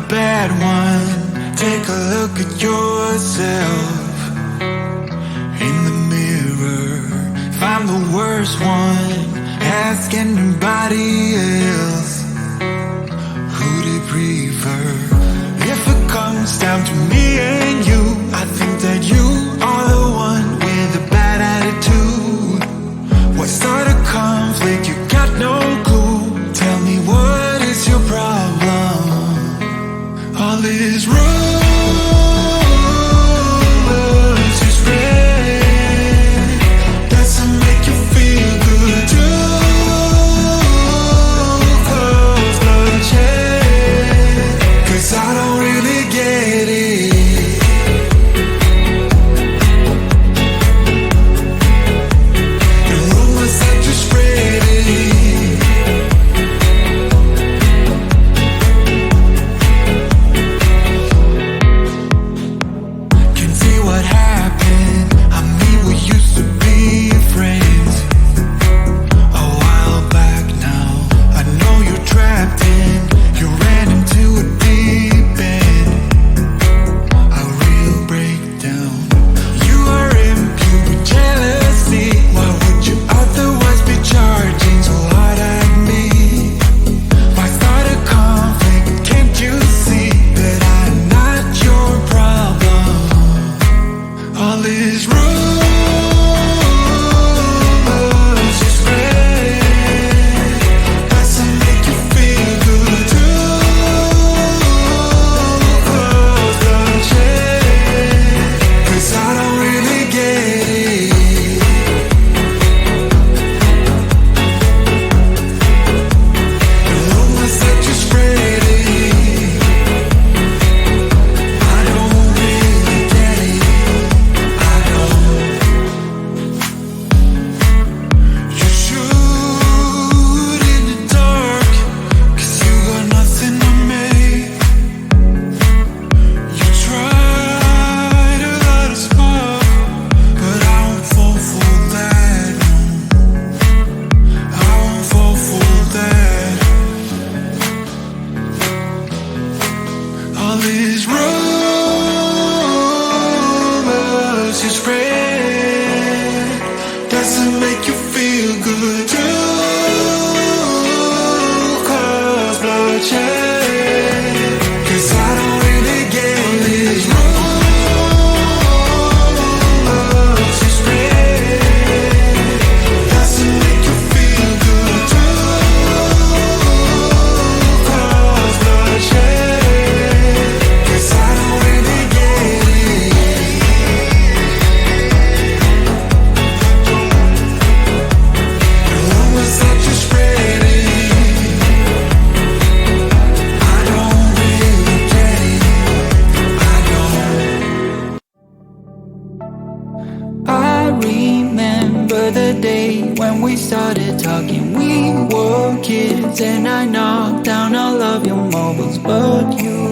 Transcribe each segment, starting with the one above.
bad one. Take a look at yourself in the mirror. Find the worst one. Ask anybody else who they prefer. If it comes down to me and you, I think that you are the one with a bad attitude. What started conflict? You got no clue. Tell me, what is your problem? All this rules you spread doesn't make you feel good too. Cause bloodshed, 'cause I don't really get it. The rumors that you're spreading, can see what happened. I mean, we used to be friends a while back now. I know you're trapped in, you ran into a deep end, a real breakdown. You are imbued with jealousy. Why would you otherwise be charging so hard at me? Why start a conflict? Can't you see that I'm not your problem? All these rumors you spread doesn't make you feel good too. Cause bloodshed, 'cause I don't really get it. The rumors that you're spreading, I don't really get it. I don't. You shoot in the dark, 'cause you got nothing on me. You try to light a spark, but I won't fall for that. I won't fall for that. All these rumors you spread doesn't make you feel good too. Cause bloodshed, 'cause I don't really get these rumors you spread doesn't make you feel good too. Cause bloodshed, 'cause I don't really get it. The rumors that you're spreading, I don't really get it. I don't. I remember the day when we started talking. We were kids and I knocked down all of your marbles, but you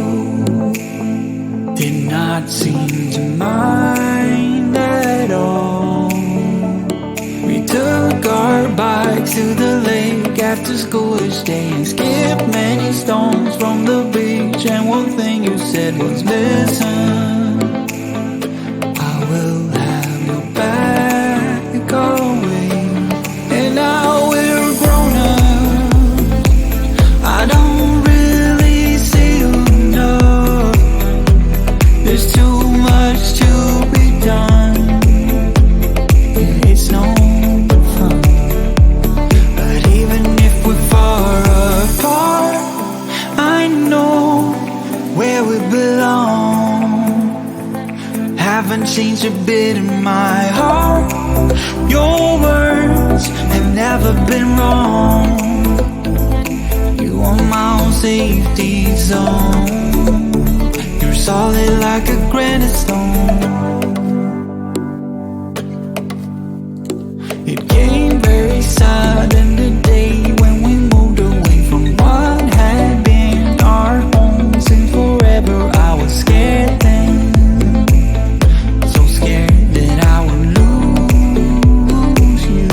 did not seem to mind at all. We took our bikes to the lake after school each day and skipped many stones from the beach. And one thing you said was, listen, I will have your back always. And now we're grown up, I don't really see you enough. There's too much to be done, and it's no fun. But even if we're far apart, I know where we belong. Haven't changed a bit in my heart. Your words have never been wrong. You are my own safety zone. You're solid like a granite stone. It came very sudden the day when we moved away from what had been our home since forever. I was scared then, so scared that I would lose you.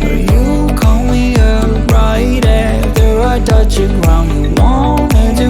But you called me up right after I touched the ground. You wanted to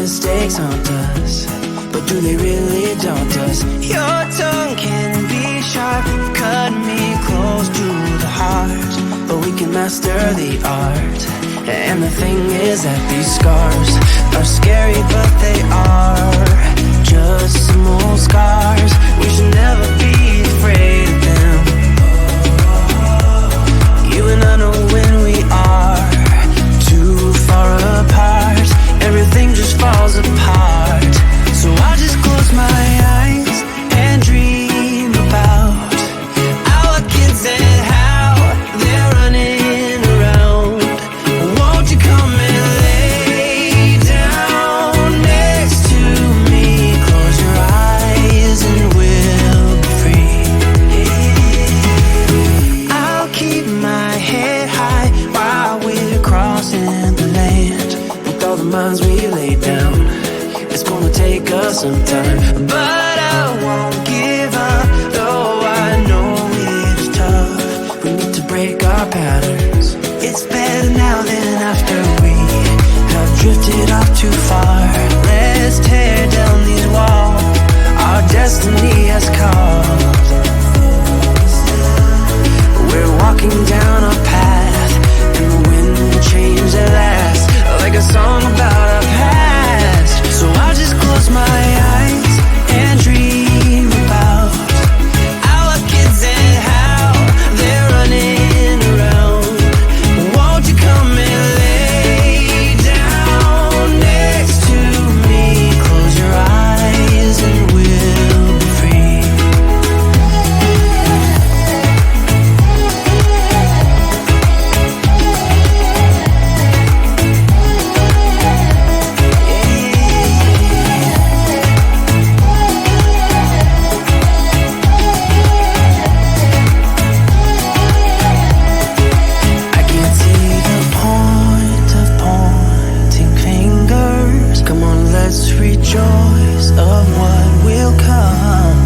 mistakes haunt us, but do they really daunt us? Your tongue can be sharp, cut me close to the heart, but we can master the art. And the thing is that these scars are scary, but they are just some old scars. We should never be afraid of them. You and I know when we are too far apart, everything just falls apart. So I'll just close my eyes and dream about our kids and how they're running around. Won't you come and lay down next to me? Close your eyes and we'll be free. I'll keep my head high while we're crossing the land. With all the minds we lay down, it's gonna take us some time, but I won't give up, though I know it's tough. We need to break our patterns. It's better now than after we have drifted off too far. Let's tear down these walls our destiny has called. We're walking down a path, and the wind will change at last, like a song about our past. So I'll just close my eyes and dream about our kids and how they're running around. Won't you come and lay down next to me? Close your eyes and we'll be free. I can't see the point of pointing fingers. Come on, let's rejoice of what will come.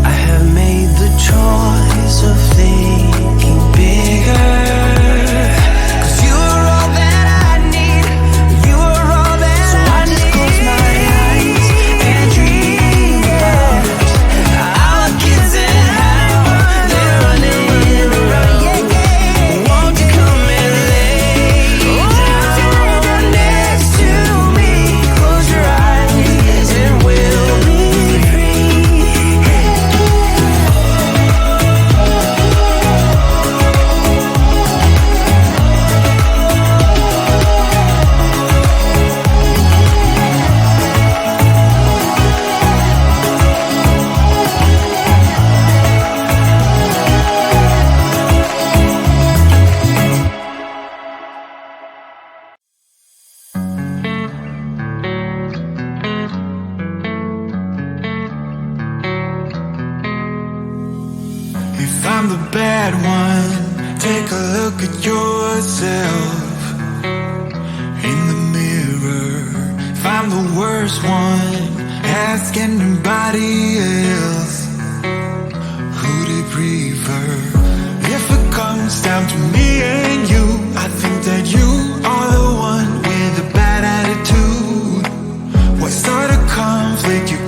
I have made the choice of thinking bigger. 'Cause you're all that I need. You're all that I need. So I just close my eyes and dream about our kids and how they're running around. Won't you come and lay down next to me? Close your eyes and we'll be free. If I'm the bad one, take a look at yourself in the mirror. If I'm the worst one, ask anybody else who they prefer. If it comes down to me and you, I think that you are the one with a bad attitude. What sort of conflict you